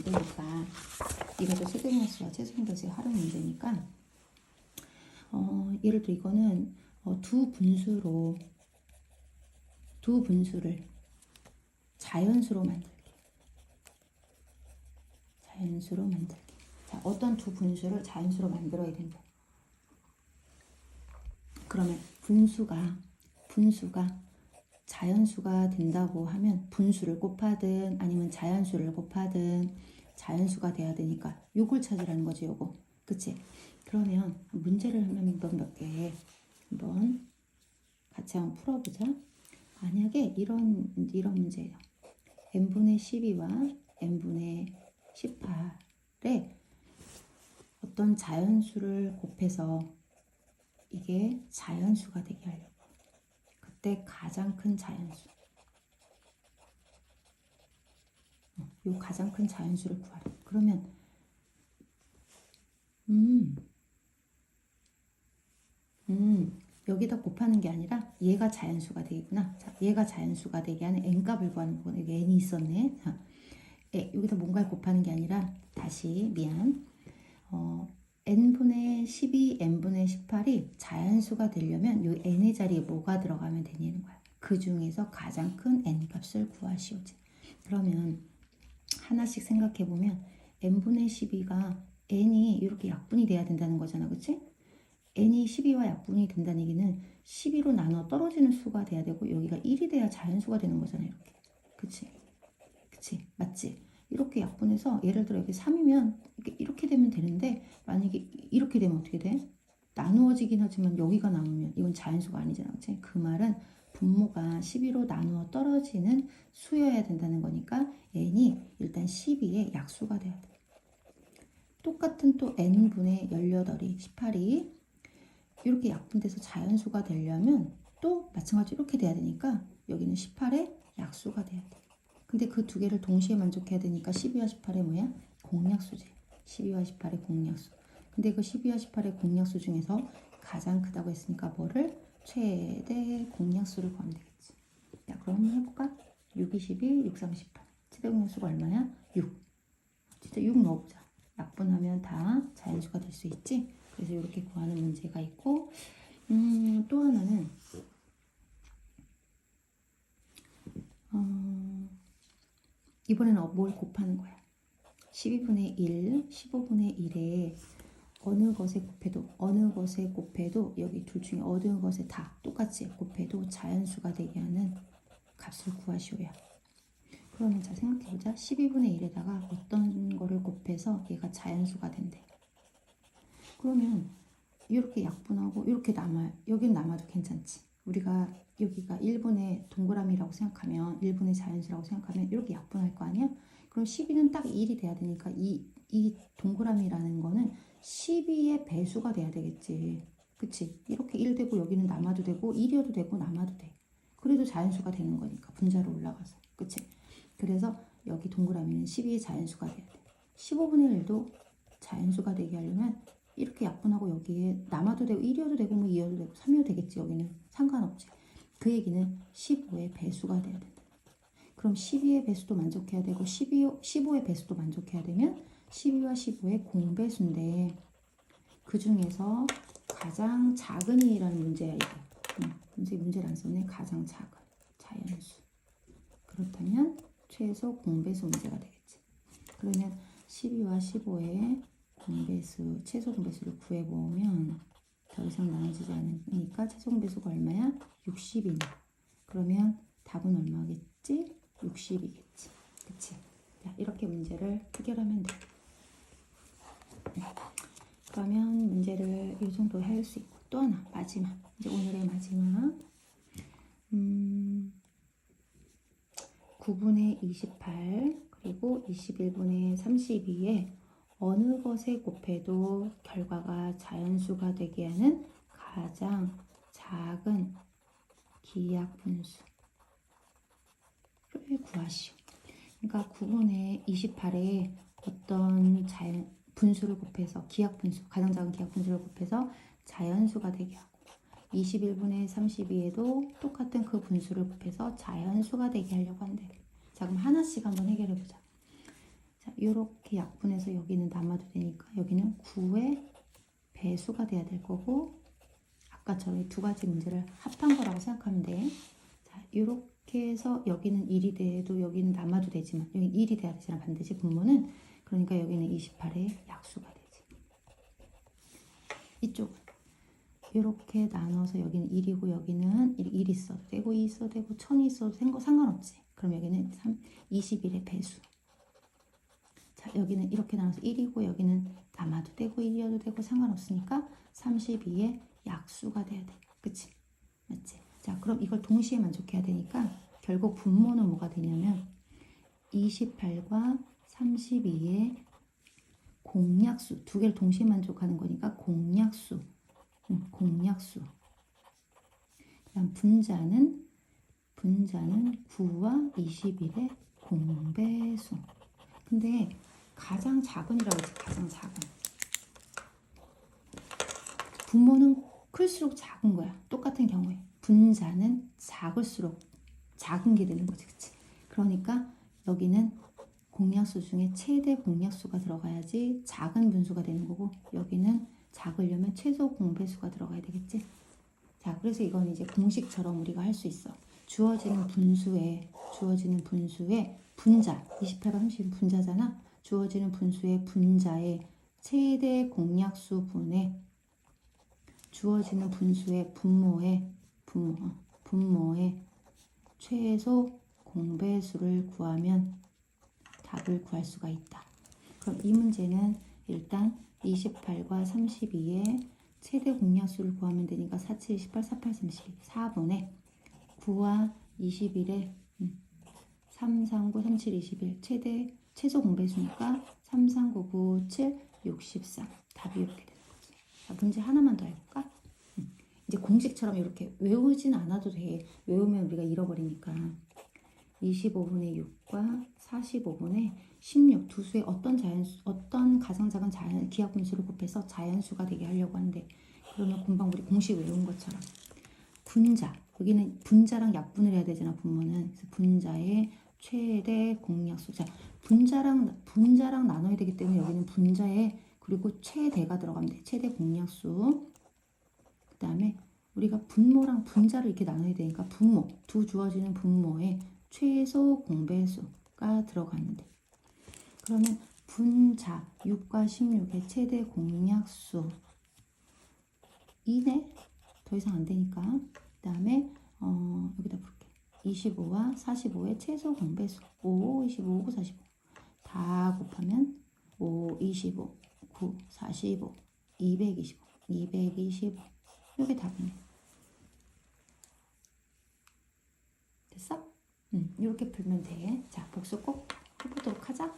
문제니까 이것도 최대공수와 최소공배수의 활용 문제니까 예를 들어 이거는 두 분수를 자연수로 만들기. 자, 어떤 두 분수를 자연수로 만들어야 된다. 그러면 분수가 자연수가 된다고 하면 분수를 곱하든 아니면 자연수를 곱하든 자연수가 돼야 되니까 요걸 찾으라는 거지, 요거. 그치? 그러면 문제를 한번 몇 개 한번 같이 한번 풀어보자. 만약에 이런 문제예요. n분의 12와 n분의 18에 어떤 자연수를 곱해서 이게 자연수가 되게 하려고. 그때 가장 큰 자연수. 요 가장 큰 자연수를 구하라. 그러면 여기다 곱하는 게 아니라 얘가 자연수가 되겠구나. 자, 얘가 자연수가 되게 하는 n값을 구하는 거네. 여기 n이 있었네. 자, 여기다 뭔가를 곱하는 게 아니라 다시 미안. n분의 12, n분의 18이 자연수가 되려면 요 n의 자리에 뭐가 들어가면 되냐는 거야. 그 중에서 가장 큰 n값을 구하시오지. 그러면 하나씩 생각해 보면 n분의 12가 n이 이렇게 약분이 돼야 된다는 거잖아. 그치? n이 12와 약분이 된다는 얘기는 12로 나눠 떨어지는 수가 돼야 되고 여기가 1이 돼야 자연수가 되는 거잖아. 이렇게. 그치? 맞지? 이렇게 약분해서 예를 들어 여기 3이면 이렇게 되면 되는데 만약에 이렇게 되면 어떻게 돼? 나누어지긴 하지만 여기가 남으면 이건 자연수가 아니잖아. 그치? 그 말은 분모가 12로 나누어 떨어지는 수여야 된다는 거니까 n이 일단 12의 약수가 돼야 돼. 똑같은 또 n분의 18이 18이 이렇게 약분돼서 자연수가 되려면 또 마찬가지로 이렇게 돼야 되니까 여기는 18의 약수가 돼야 돼. 근데 그 두 개를 동시에 만족해야 되니까 12와 18의 뭐야? 공약수지. 12와 18의 공약수. 근데 그 12와 18의 공약수 중에서 가장 크다고 했으니까 뭐를? 최대 공약수를 구하면 되겠지. 자, 그럼 한번 해볼까? 6, 22, 6, 38. 최대 공약수가 얼마야? 6. 진짜 6 넣어보자. 약분하면 다 자연수가 될 수 있지? 그래서 이렇게 구하는 문제가 있고 또 하나는 이번에는 뭘 곱하는 거야? 12분의 1, 15분의 1에 어느 것에 곱해도 여기 둘 중에 어느 것에 다 똑같이 곱해도 자연수가 되게 하는 값을 구하시오야. 그러면 자 생각해보자. 12분의 1에다가 어떤 거를 곱해서 얘가 자연수가 된대. 그러면 이렇게 약분하고 이렇게 남아요. 여긴 남아도 괜찮지. 우리가 여기가 1분의 동그라미라고 생각하면 1분의 자연수라고 생각하면 이렇게 약분할 거 아니야? 그럼 12는 딱 1이 돼야 되니까 이 동그라미라는 거는 12의 배수가 돼야 되겠지. 그치? 이렇게 1 되고 여기는 남아도 되고 1이어도 되고 남아도 돼. 그래도 자연수가 되는 거니까 분자로 올라가서. 그치? 그래서 여기 동그라미는 12의 자연수가 돼야 돼. 15분의 1도 자연수가 되게 하려면 이렇게 약분하고 여기에 남아도 되고 1이어도 되고 뭐 2여도 되고 3이어도 되겠지. 여기는 상관없지. 그 얘기는 15의 배수가 돼야 된다. 그럼 12의 배수도 만족해야 되고 15의 배수도 만족해야 되면 12와 15의 공배수인데 그 중에서 가장 작은 이라는 문제야 이거. 문제를 안 썼네. 가장 작은 자연수. 그렇다면 최소 공배수 문제가 되겠지. 그러면 12와 15의 공배수, 최소 공배수를 구해보면 더 이상 나눠지지 않으니까 최소 공배수가 얼마야? 60이네. 그러면 답은 얼마겠지? 60이겠지. 그치? 자, 이렇게 문제를 해결하면 돼. 그러면 문제를 이 정도 할 수 있고 또 하나 마지막 이제 오늘의 마지막 9분의 28 그리고 21분의 32에 어느 것에 곱해도 결과가 자연수가 되게 하는 가장 작은 기약분수를 구하시오. 그러니까 9분의 28에 어떤 분수를 곱해서 기약분수, 가장 작은 기약분수를 곱해서 자연수가 되게 하고 21분의 32에도 똑같은 그 분수를 곱해서 자연수가 되게 하려고 한대. 자, 그럼 하나씩 한번 해결해 보자. 자, 이렇게 약분해서 여기는 남아도 되니까 여기는 9의 배수가 돼야 될 거고, 아까처럼 이 두 가지 문제를 합한 거라고 생각하면 돼. 자, 이렇게 해서 여기는 1이 돼도 여기는 남아도 되지만 여기는 1이 돼야 되잖아, 반드시 분모는. 그러니까 여기는 28의 약수가 되지. 이쪽은 이렇게 나눠서 여기는 1이고 여기는 1 있어도 되고 2 있어도 되고 1000이 있어도 되고 상관없지. 그럼 여기는 21의 배수. 자, 여기는 이렇게 나눠서 1이고 여기는 남아도 되고 1이어도 되고 상관없으니까 32의 약수가 돼야 돼. 그치? 맞지? 자, 그럼 이걸 동시에 만족해야 되니까 결국 분모는 뭐가 되냐면 28과 32의 공약수, 두 개를 동시에 만족하는 거니까 공약수. 공약수. 그다음 분자는 9와 21의 공배수. 근데 가장 작은이라고 했지. 가장 작은. 분모는 클수록 작은 거야. 똑같은 경우에. 분자는 작을수록 작은 게 되는 거지. 그치? 그러니까 여기는 공약수 중에 최대 공약수가 들어가야지 작은 분수가 되는 거고, 여기는 작으려면 최소 공배수가 들어가야 되겠지. 자, 그래서 이건 이제 공식처럼 우리가 할 수 있어. 주어지는 분수의 분자, 28과 30은 분자잖아. 주어지는 분수의 분자의 최대 공약수 분의 주어지는 분수의 분모의 최소 공배수를 구하면 답을 구할 수가 있다. 그럼 이 문제는 일단 28과 32의 최대 공약수를 구하면 되니까 4, 7, 28, 4, 8, 32 4분의 9와 21의 3, 3, 9, 3, 7, 21 최소 공배수니까 3, 3, 9, 9, 7, 63 답이 이렇게 되는 거지. 자, 문제 하나만 더 해볼까? 이제 공식처럼 이렇게 외우진 않아도 돼. 외우면 우리가 잃어버리니까. 25분의 6과 45분의 16 두 수의 어떤 가장 작은 기하분수를 곱해서 자연수가 되게 하려고 하는데, 그러면 금방 우리 공식 외운 것처럼 분자, 여기는 분자랑 약분을 해야 되잖아, 분모는. 그래서 분자의 최대 공약수. 자, 분자랑 나눠야 되기 때문에 여기는 분자에 그리고 최대가 들어가면 돼. 최대 공약수. 그 다음에 우리가 분모랑 분자를 이렇게 나눠야 되니까 두 주어지는 분모에 최소 공배수가 들어가는데, 그러면 분자 6과 16의 최대 공약수 2네? 더 이상 안 되니까. 그 다음에 여기다 볼게. 25와 45의 최소 공배수 5, 25, 9, 45 다 곱하면 5, 25, 9, 45, 225, 225 이게 답이네. 됐어? 이렇게 풀면 돼. 자, 복수 꼭 해보도록 하자.